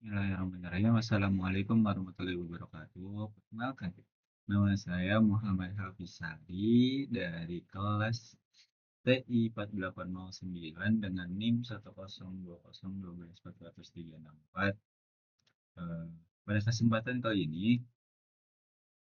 Bismillahirrahmanirrahim. Assalamualaikum warahmatullahi wabarakatuh. Perkenalkan, nama saya Muhammad Hafizari dari kelas TI 4809 dengan NIM 10201214364. Eh, Pada kesempatan kali ini,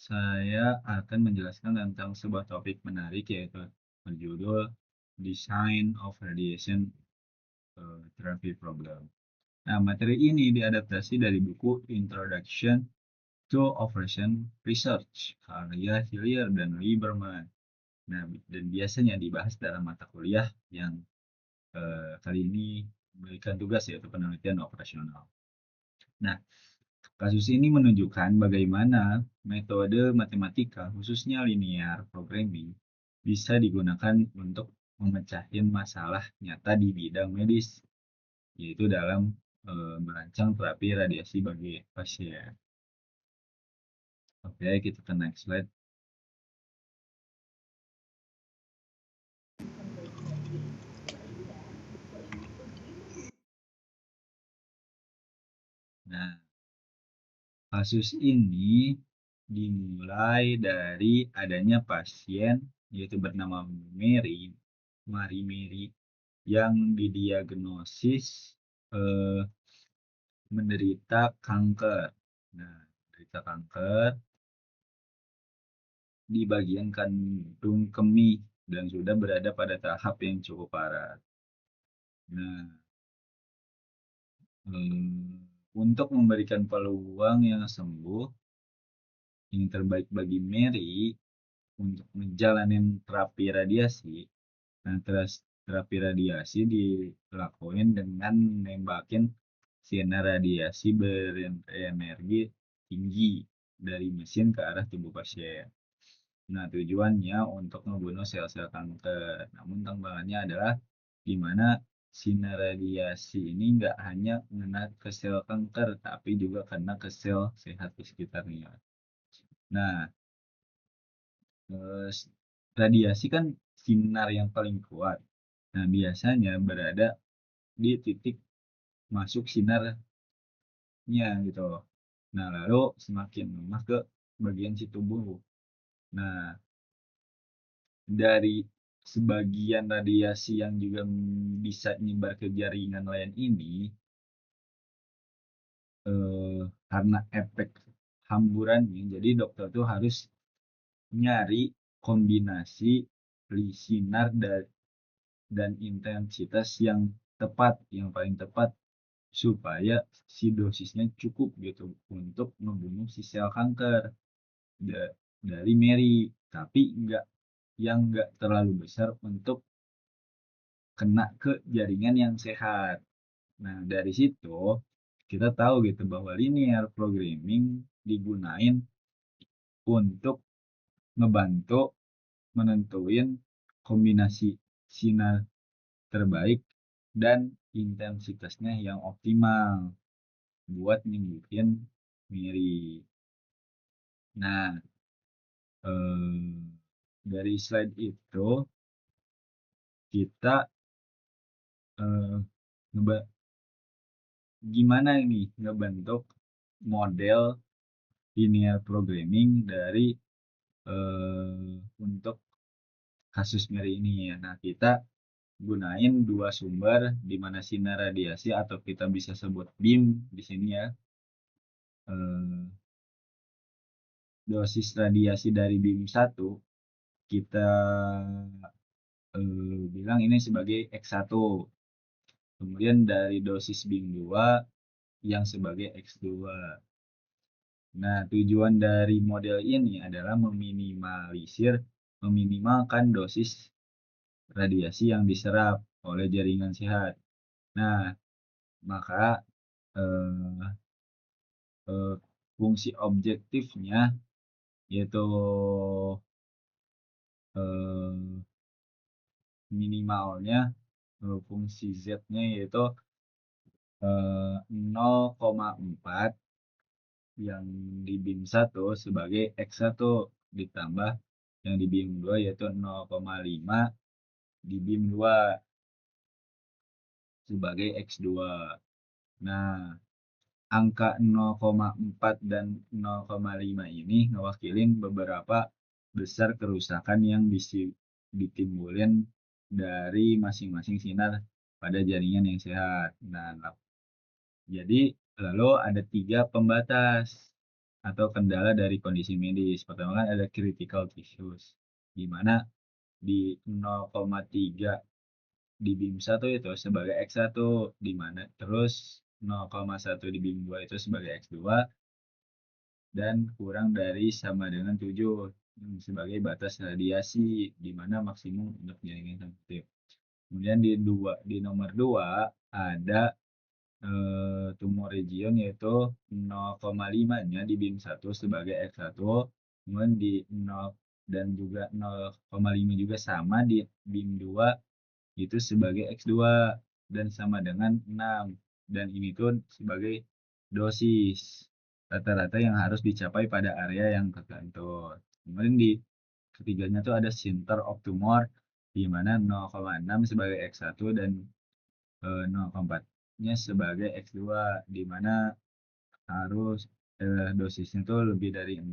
saya akan menjelaskan tentang sebuah topik menarik yaitu berjudul Design of Radiation Therapy Problem. Nah, materi ini diadaptasi dari buku Introduction to Operation Research karya Hillier dan Lieberman. Nah, dan biasanya dibahas dalam mata kuliah yang kali ini memberikan tugas yaitu penelitian operasional. Nah, kasus ini menunjukkan bagaimana metode matematika, khususnya linear programming, bisa digunakan untuk memecahin masalah nyata di bidang medis, yaitu dalam merancang terapi radiasi bagi pasien. Oke, kita ke next slide. Nah, kasus ini dimulai dari adanya pasien yaitu bernama Mary, yang didiagnosis eh, menderita kanker. Nah, menderita kanker di bagian kandung kemih dan sudah berada pada tahap yang cukup parah. Nah, untuk memberikan peluang yang sembuh, yang terbaik bagi Mary untuk menjalani terapi radiasi. Nah, terapi radiasi dilakukan dengan nembakin sinar radiasi berenergi tinggi dari mesin ke arah tubuh pasien. Nah, tujuannya untuk membunuh sel-sel kanker. Namun tantangannya adalah di mana sinar radiasi ini nggak hanya kena ke sel kanker, tapi juga kena ke sel sehat di sekitarnya. Nah, radiasi kan sinar yang paling kuat. Nah, biasanya berada di titik masuk sinarnya gitu loh. Nah, lalu semakin lemah ke bagian si tubuh. Nah, dari sebagian radiasi yang juga bisa nyebar ke jaringan lain ini, karena efek hamburannya, jadi dokter tuh harus nyari kombinasi sinar dan intensitas yang tepat, yang paling tepat supaya si dosisnya cukup gitu untuk membunuh si sel kanker dari Mary, tapi nggak terlalu besar untuk kena ke jaringan yang sehat. Nah, dari situ kita tahu gitu bahwa linear programming digunain untuk ngebantu menentuin kombinasi sinar terbaik dan intensitasnya yang optimal buat nyembuhin Mary. Nah, dari slide itu kita eh, ngeba- gimana ini ngebentuk model linear programming dari untuk kasus Mary ini ya. Nah, kita gunain dua sumber di mana sinar radiasi atau kita bisa sebut beam di sini ya. Eh, Dosis radiasi dari beam 1 kita bilang ini sebagai X1. Kemudian dari dosis beam 2 yang sebagai X2. Nah, tujuan dari model ini adalah meminimalkan dosis radiasi yang diserap oleh jaringan sehat. Nah, maka eh, eh, fungsi objektifnya yaitu eh, minimalnya fungsi Z-nya yaitu 0,4 yang di BIM 1 sebagai X1 ditambah yang di BIM 2 yaitu 0,5 di BIM 2 sebagai X2. Nah, angka 0,4 dan 0,5 ini ngewakilin beberapa besar kerusakan yang ditimbulin dari masing-masing sinar pada jaringan yang sehat. Nah, jadi lalu ada 3 pembatas atau kendala dari kondisi medis. Pertama kan ada critical tissues, di mana di 0,3 di BIM 1 itu sebagai X1, di mana terus 0,1 di BIM 2 itu sebagai X2, dan kurang dari sama dengan 7 sebagai batas radiasi, di mana maksimum untuk jaringan sensitif. Kemudian di nomor 2 ada tumor region yaitu 0,5-nya di BIM 1 sebagai X1, kemudian di 0 dan juga 0,5 juga sama di BIM 2 itu sebagai X2 dan sama dengan 6, dan ini tuh sebagai dosis rata-rata yang harus dicapai pada area yang tertentu. Kemudian di ketiganya tuh ada center of tumor di mana 0,6 sebagai X1 dan 0,4-nya sebagai X2, di mana harus dosisnya tuh lebih dari 6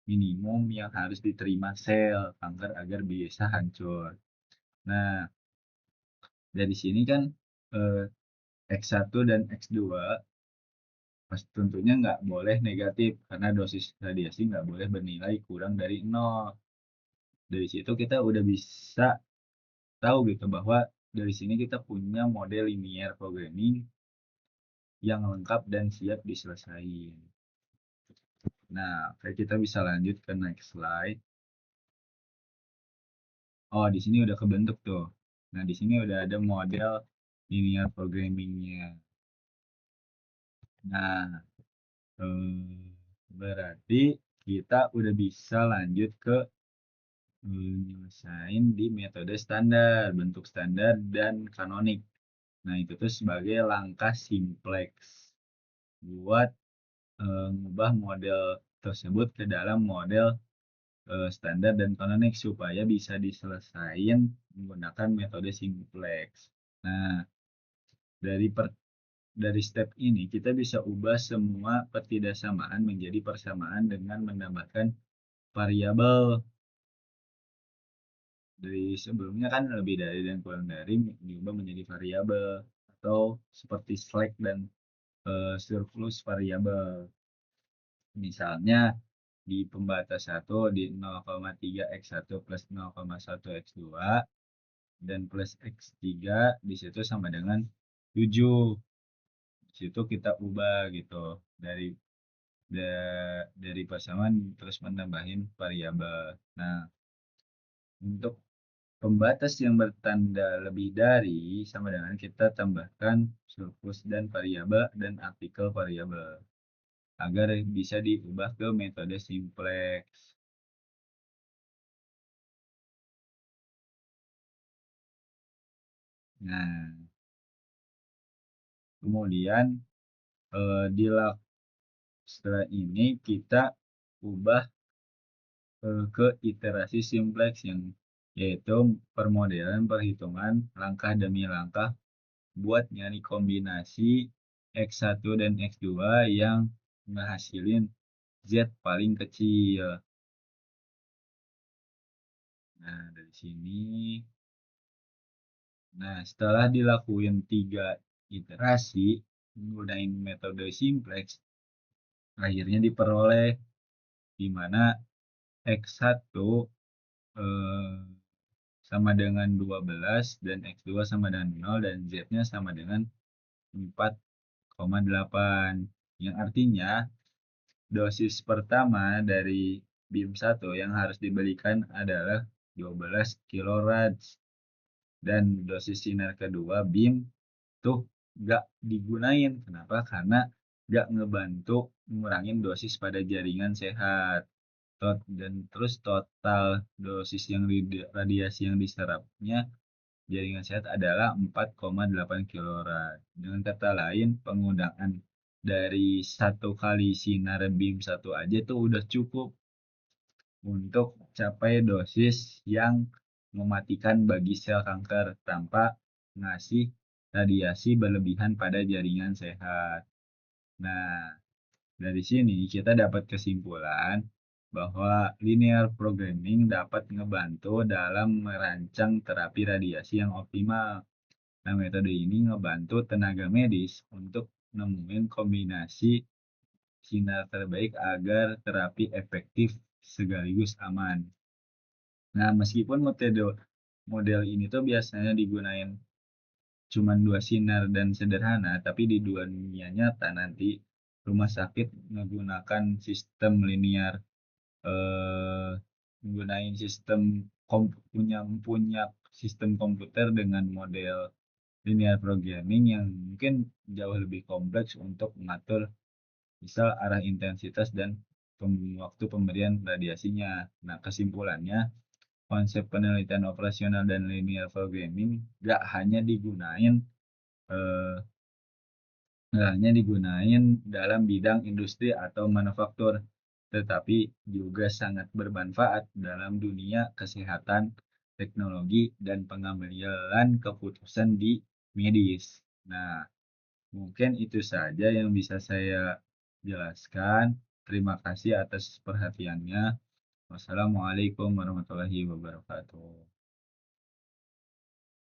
minimum yang harus diterima sel kanker agar bisa hancur. Nah, dari sini kan eh, X1 dan X2 pas tentunya nggak boleh negatif karena dosis radiasi nggak boleh bernilai kurang dari 0. Dari situ kita udah bisa tahu gitu bahwa dari sini kita punya model linear programming yang lengkap dan siap diselesaikan. Nah, kayak kita bisa lanjut ke next slide. Oh, di sini udah kebentuk tuh. Nah, di sini udah ada model linear programmingnya. Nah, berarti kita udah bisa lanjut ke nyelesain di metode standar, bentuk standar, dan kanonik. Nah, itu tuh sebagai langkah simplex buat ngubah model tersebut ke dalam model standar dan kanonik supaya bisa diselesaikan menggunakan metode simplex. Nah, dari dari step ini kita bisa ubah semua ketidaksamaan menjadi persamaan dengan menambahkan variabel. Dari sebelumnya kan lebih dari dan kurang dari diubah menjadi variabel atau seperti slack dan surplus variabel. Misalnya di pembatas 1 di 0,3 X1 plus 0,1 X2 dan plus X3 di situ sama dengan 7. Di situ kita ubah gitu dari persamaan terus menambahin variabel. Nah, untuk pembatas yang bertanda lebih dari sama dengan kita tambahkan surplus dan variabel dan artikel variabel agar bisa diubah ke metode simplex. Nah, kemudian setelah ini kita ubah ke iterasi simplex yang yaitu permodelan perhitungan langkah demi langkah buat nyari kombinasi X1 dan X2 yang ngehasilin Z paling kecil. Nah, dari sini, nah setelah dilakuin 3 iterasi menggunakan metode simplex, akhirnya diperoleh di mana X1 eh, sama dengan 12 dan X2 sama dengan 0 dan Z-nya sama dengan 4,8. Yang artinya dosis pertama dari BIM 1 yang harus diberikan adalah 12 kilorad dan dosis sinar kedua BIM tuh nggak digunain. Kenapa? Karena nggak ngebantu ngurangin dosis pada jaringan sehat. Dan terus total dosis yang radiasi yang diserapnya jaringan sehat adalah 4,8 kilorad. Dengan kata lain, penggunaan dari 1 kali sinar BIM 1 aja tuh udah cukup untuk capai dosis yang mematikan bagi sel kanker tanpa ngasih radiasi berlebihan pada jaringan sehat. Nah, dari sini kita dapat kesimpulan bahwa linear programming dapat ngebantu dalam merancang terapi radiasi yang optimal. Nah, metode ini ngebantu tenaga medis untuk nemuin kombinasi sinar terbaik agar terapi efektif sekaligus aman. Nah, meskipun model ini tuh biasanya digunain cuman 2 sinar dan sederhana, tapi di dunia nyata nanti rumah sakit menggunakan sistem linear, eh, menggunakan sistem punya punya sistem komputer dengan model linear programming yang mungkin jauh lebih kompleks untuk mengatur misal arah intensitas dan waktu pemberian radiasinya. Nah, kesimpulannya, konsep penelitian operasional dan linear programming gak hanya eh, digunain dalam bidang industri atau manufaktur, tetapi juga sangat bermanfaat dalam dunia kesehatan, teknologi, dan pengambilan keputusan di medis. Nah, mungkin itu saja yang bisa saya jelaskan. Terima kasih atas perhatiannya. Wassalamualaikum warahmatullahi wabarakatuh.